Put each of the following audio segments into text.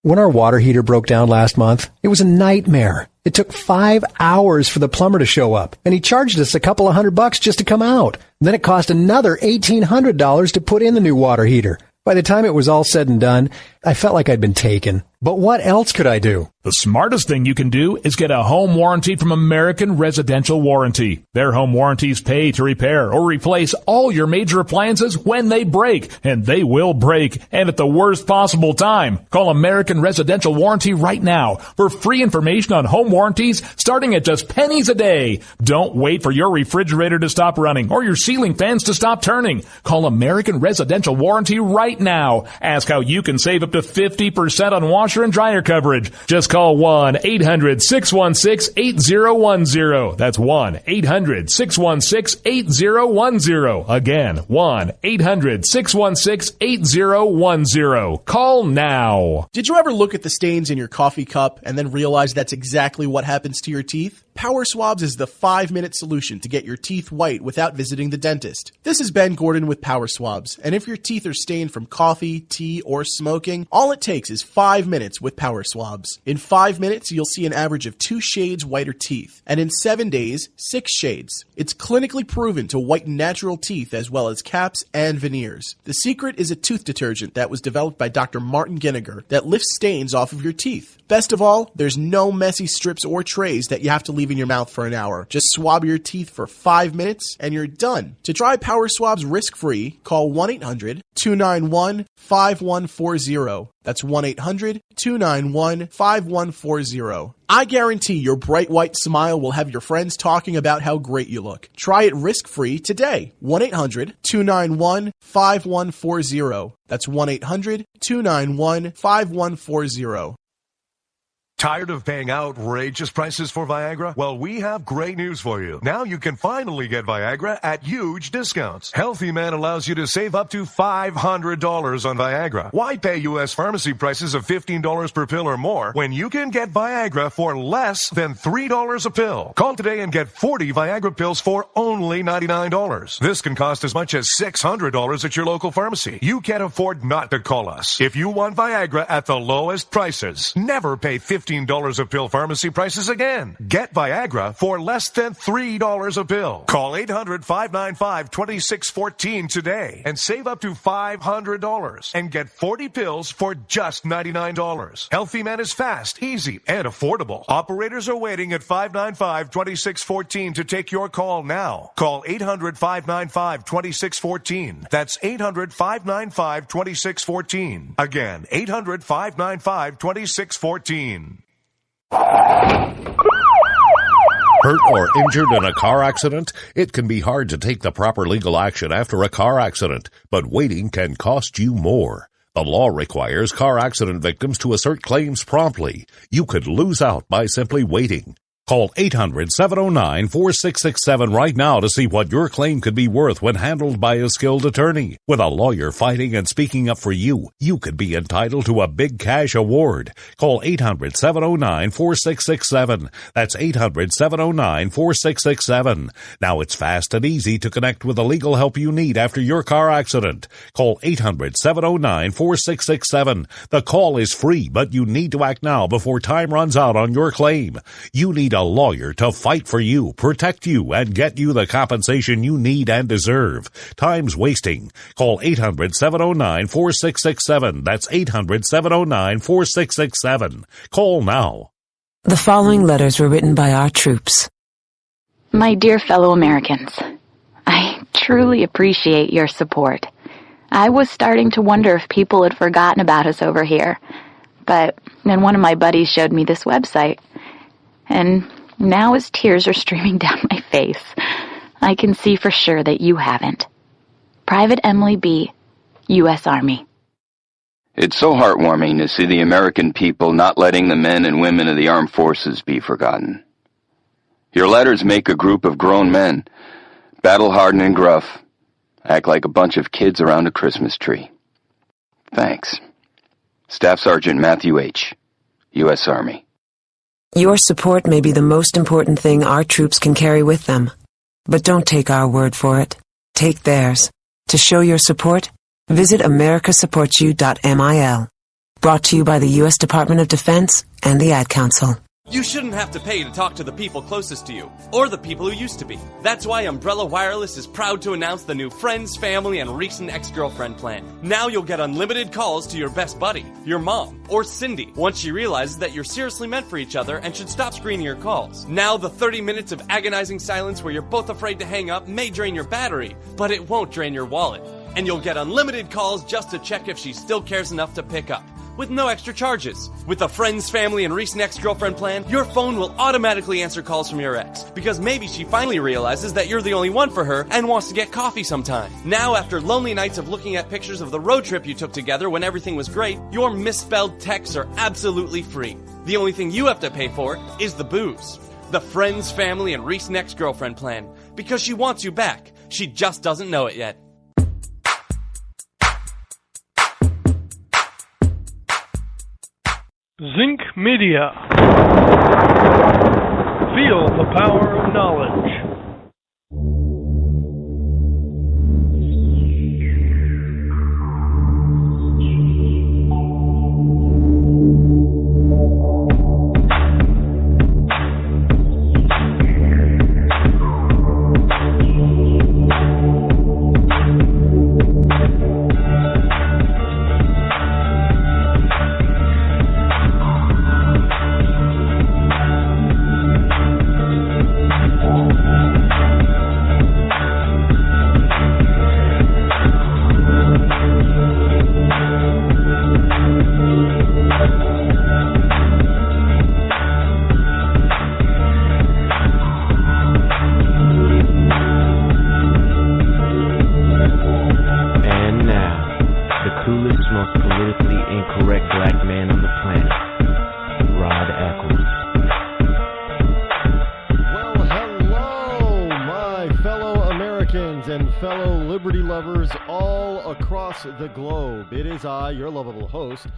When our water heater broke down last month, it was a nightmare. It took 5 hours for the plumber to show up, and he charged us a couple of $100 just to come out. And then it cost another $1,800 to put in the new water heater. By the time it was all said and done, I felt like I'd been taken. But what else could I do? The smartest thing you can do is get a home warranty from American Residential Warranty. Their home warranties pay to repair or replace all your major appliances when they break, and they will break, and at the worst possible time. Call American Residential Warranty right now for free information on home warranties starting at just pennies a day. Don't wait for your refrigerator to stop running or your ceiling fans to stop turning. Call American Residential Warranty right now. Ask how you can save up to 50% on washer and dryer coverage. Just call 1-800-616-8010. That's 1-800-616-8010. Again, 1-800-616-8010. Call now. Did you ever look at the stains in your coffee cup and then realize that's exactly what happens to your teeth? Power Swabs is the 5-minute solution to get your teeth white without visiting the dentist. This is Ben Gordon with Power Swabs, and if your teeth are stained from coffee, tea, or smoking, all it takes is 5 minutes with Power Swabs. In 5 minutes, you'll see an average of 2 shades whiter teeth, and in 7 days, 6 shades. It's clinically proven to whiten natural teeth as well as caps and veneers. The secret is a tooth detergent that was developed by Dr. Martin Ginniger that lifts stains off of your teeth. Best of all, there's no messy strips or trays that you have to leave in your mouth for an hour. Just swab your teeth for 5 minutes and you're done. To try Power Swabs risk-free, call 1-800-291-5140. That's 1-800-291-5140. I guarantee your bright white smile will have your friends talking about how great you look. Try it risk-free today. 1-800-291-5140. That's 1-800-291-5140. Tired of paying outrageous prices for Viagra? Well, we have great news for you. Now you can finally get Viagra at huge discounts. Healthy Man allows you to save up to $500 on Viagra. Why pay U.S. pharmacy prices of $15 per pill or more when you can get Viagra for less than $3 a pill? Call today and get 40 Viagra pills for only $99. This can cost as much as $600 at your local pharmacy. You can't afford not to call us. If you want Viagra at the lowest prices, never pay $15 a pill pharmacy prices again. Get Viagra for less than $3 a pill. Call 800-595-2614 today and save up to $500 and get 40 pills for just $99. Healthy Man is fast, easy, and affordable. Operators are waiting at 595-2614 to take your call now. Call 800-595-2614. That's 800-595-2614. Again, 800-595-2614. Hurt or injured in a car accident? It can be hard to take the proper legal action after a car accident, but waiting can cost you more. The law requires car accident victims to assert claims promptly. You could lose out by simply waiting. Call 800-709-4667 right now to see what your claim could be worth when handled by a skilled attorney. With a lawyer fighting and speaking up for you, you could be entitled to a big cash award. Call 800-709-4667. That's 800-709-4667. Now it's fast and easy to connect with the legal help you need after your car accident. Call 800-709-4667. The call is free, but you need to act now before time runs out on your claim. You need a lawyer to fight for you, protect you, and get you the compensation you need and deserve. Time's wasting. Call 800-709-4667. That's 800-709-4667. Call now. The following letters were written by our troops. My dear fellow Americans, I truly appreciate your support. I was starting to wonder if people had forgotten about us over here, but then one of my buddies showed me this website. And now as tears are streaming down my face, I can see for sure that you haven't. Private Emily B., U.S. Army. It's so heartwarming to see the American people not letting the men and women of the armed forces be forgotten. Your letters make a group of grown men, battle-hardened and gruff, act like a bunch of kids around a Christmas tree. Thanks. Staff Sergeant Matthew H., U.S. Army. Your support may be the most important thing our troops can carry with them. But don't take our word for it. Take theirs. To show your support, visit americasupportyou.mil. Brought to you by the U.S. Department of Defense and the Ad Council. You shouldn't have to pay to talk to the people closest to you, or the people who used to be. That's why Umbrella Wireless is proud to announce the new Friends, Family, and Recent Ex-Girlfriend plan. Now you'll get unlimited calls to your best buddy, your mom, or Cindy, once she realizes that you're seriously meant for each other and should stop screening your calls. Now the 30 minutes of agonizing silence where you're both afraid to hang up may drain your battery, but it won't drain your wallet. And you'll get unlimited calls just to check if she still cares enough to pick up, with no extra charges. With the Friends, Family, and Recent Ex-Girlfriend plan, your phone will automatically answer calls from your ex, because maybe she finally realizes that you're the only one for her and wants to get coffee sometime. Now, after lonely nights of looking at pictures of the road trip you took together when everything was great, your misspelled texts are absolutely free. The only thing you have to pay for is the booze. The Friends, Family, and Recent Ex-Girlfriend plan, because she wants you back. She just doesn't know it yet. Zinc Media. Feel the power of knowledge. The globe. It is I, your lovable host,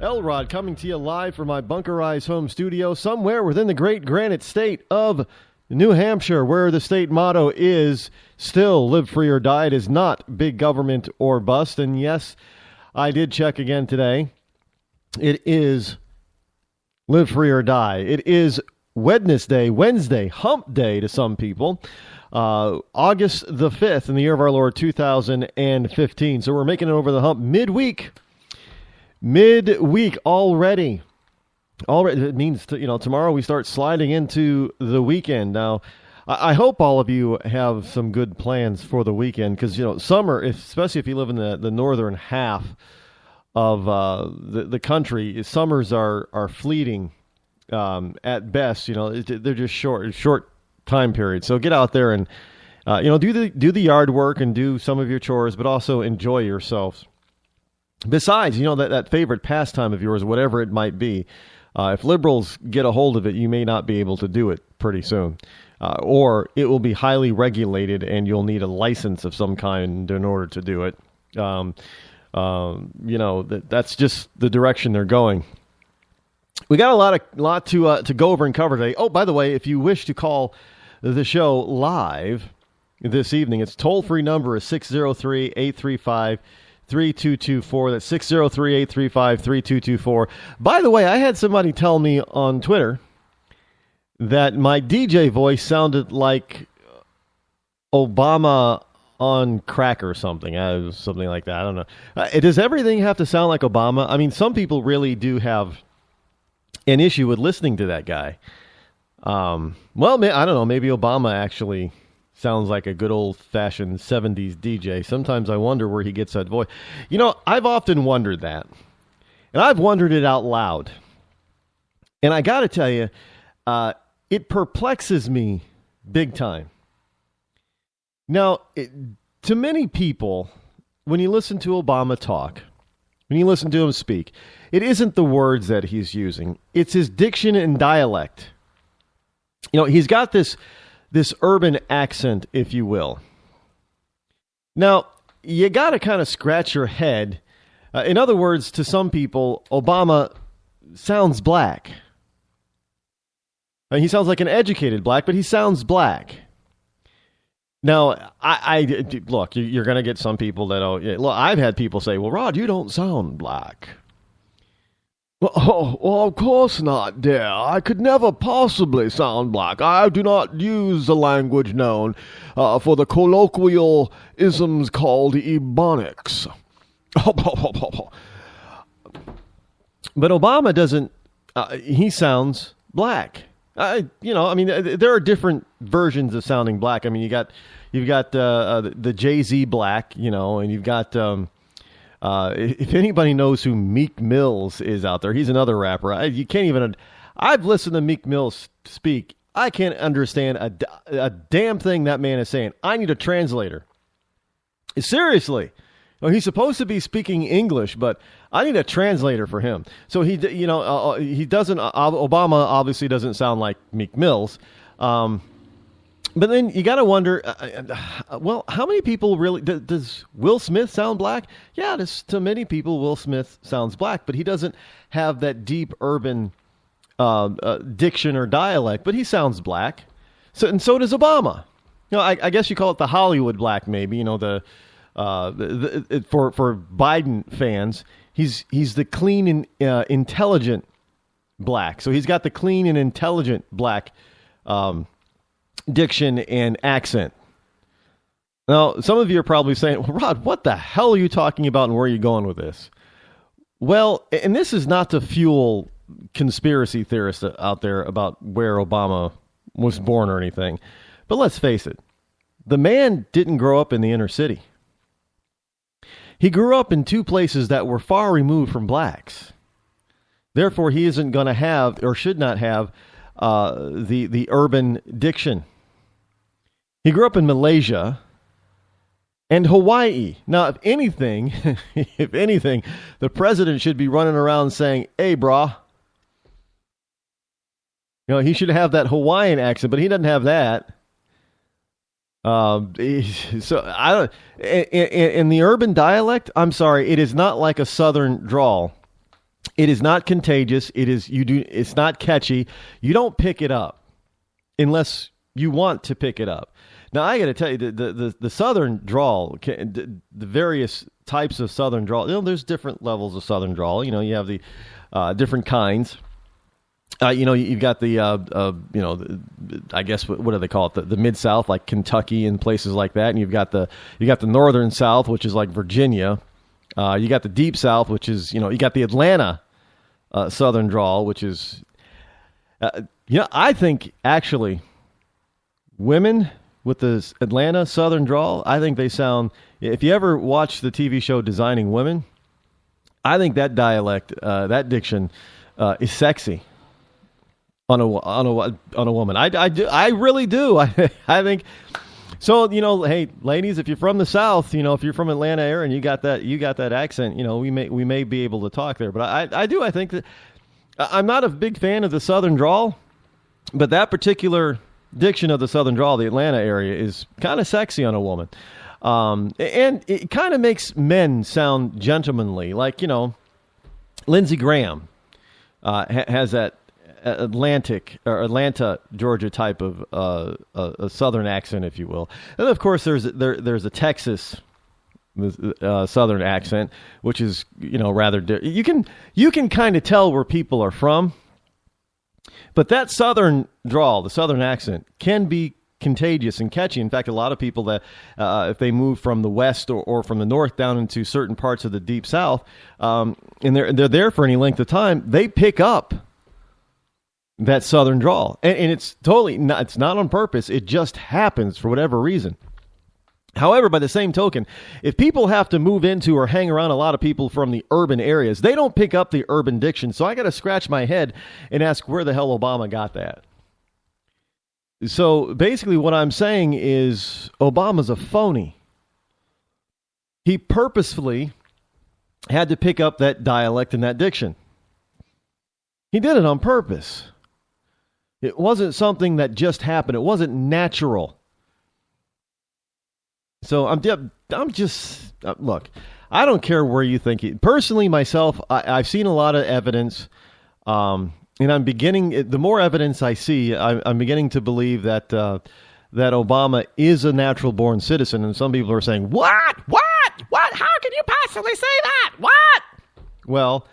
Rod, coming to you live from my bunkerized home studio somewhere within the great granite state of New Hampshire, where the state motto is still live free or die. It is not big government or bust. And yes, I did check again today. It is live free or die. It is Wednesday, hump day to some people. August the 5th in the year of our Lord 2015. So we're making it over the hump midweek already. It means, tomorrow we start sliding into the weekend. Now, I hope all of you have some good plans for the weekend because, summer, especially if you live in the northern half of the country, summers are fleeting at best. They're just short time period. So get out there and do the yard work and do some of your chores, but also enjoy yourselves. Besides, that favorite pastime of yours, whatever it might be, if liberals get a hold of it, you may not be able to do it pretty soon, or it will be highly regulated and you'll need a license of some kind in order to do it. That's just the direction they're going. We got a lot to go over and cover today. Oh, by the way, if you wish to call the show live this evening, its toll-free number is 603-835-3224. That's 603-835-3224. By the way, I had somebody tell me on Twitter that my DJ voice sounded like Obama on crack or something. Something like that. I don't know. Does everything have to sound like Obama? I mean, some people really do have an issue with listening to that guy. I don't know. Maybe Obama actually sounds like a good old-fashioned 70s DJ. Sometimes I wonder where he gets that voice. I've often wondered that. And I've wondered it out loud. And I got to tell you, it perplexes me big time. Now, to many people, when you listen to Obama talk, when you listen to him speak, it isn't the words that he's using. It's his diction and dialect. He's got this urban accent, if you will. Now, you got to kind of scratch your head. In other words, to some people, Obama sounds black. He sounds like an educated black, but he sounds black. Now, look, you're going to get some people that, look, I've had people say, well, Rod, you don't sound black. Oh, well, of course not, dear. I could never possibly sound black. I do not use the language known for the colloquial isms called ebonics. But Obama doesn't, he sounds black. There are different versions of sounding black. I mean, you've got the Jay-Z black, and you've got, if anybody knows who Meek Mills is out there, he's another rapper. I've listened to Meek Mills speak. I can't understand a damn thing that man is saying. I need a translator. Seriously. Well, he's supposed to be speaking English, but I need a translator for him. So he doesn't. Obama obviously doesn't sound like Meek Mills. But then you got to wonder, how many people really does Will Smith sound black? Yeah, to many people, Will Smith sounds black, but he doesn't have that deep urban diction or dialect. But he sounds black. And so does Obama. I guess you call it the Hollywood black, maybe. For Biden fans, he's the clean and intelligent black. So he's got the clean and intelligent black diction and accent. Now, some of you are probably saying, well, Rod, what the hell are you talking about and where are you going with this? Well, and this is not to fuel conspiracy theorists out there about where Obama was born or anything. But let's face it, the man didn't grow up in the inner city. He grew up in two places that were far removed from blacks. Therefore, he isn't going to have or should not have the urban diction. He grew up in Malaysia and Hawaii. Now, if anything, the president should be running around saying, "Hey, brah." He should have that Hawaiian accent, but he doesn't have that. So I don't. In the urban dialect, I'm sorry, it is not like a Southern drawl. It is not contagious. It's not catchy. You don't pick it up unless you want to pick it up. Now I got to tell you, the Southern drawl, the various types of Southern drawl. There's different levels of Southern drawl. You have the different kinds. You've got the, I guess, what do they call it? The Mid-South, like Kentucky and places like that. And you got the Northern South, which is like Virginia. You got the Deep South, which is, you got the Atlanta Southern drawl, which is, I think actually women with the Atlanta Southern drawl, I think they sound, if you ever watch the TV show Designing Women, I think that dialect, that diction is sexy. On a woman, I really do. I think so. Hey, ladies, if you're from the South, if you're from Atlanta area and you got that accent, we may be able to talk there. But I think that I'm not a big fan of the Southern drawl, but that particular diction of the Southern drawl, the Atlanta area, is kind of sexy on a woman, and it kind of makes men sound gentlemanly, like Lindsey Graham has that Atlanta, Georgia type of a Southern accent, if you will. And of course, there's a Texas Southern accent, which is rather you can kind of tell where people are from. But that Southern drawl, the Southern accent, can be contagious and catchy. In fact, a lot of people that if they move from the West or from the North down into certain parts of the Deep South, and they're there for any length of time, they pick up that Southern drawl. And it's totally not, it's not on purpose. It just happens for whatever reason. However, by the same token, if people have to move into or hang around a lot of people from the urban areas, they don't pick up the urban diction. So I got to scratch my head and ask where the hell Obama got that. So basically what I'm saying is Obama's a phony. He purposefully had to pick up that dialect and that diction. He did it on purpose. It wasn't something that just happened. It wasn't natural. So I'm just, look, I don't care where you think. Personally, myself, I've seen a lot of evidence, and I'm beginning, the more evidence I see, I'm beginning to believe that that Obama is a natural-born citizen. And some people are saying, what? How can you possibly say that? What? Well,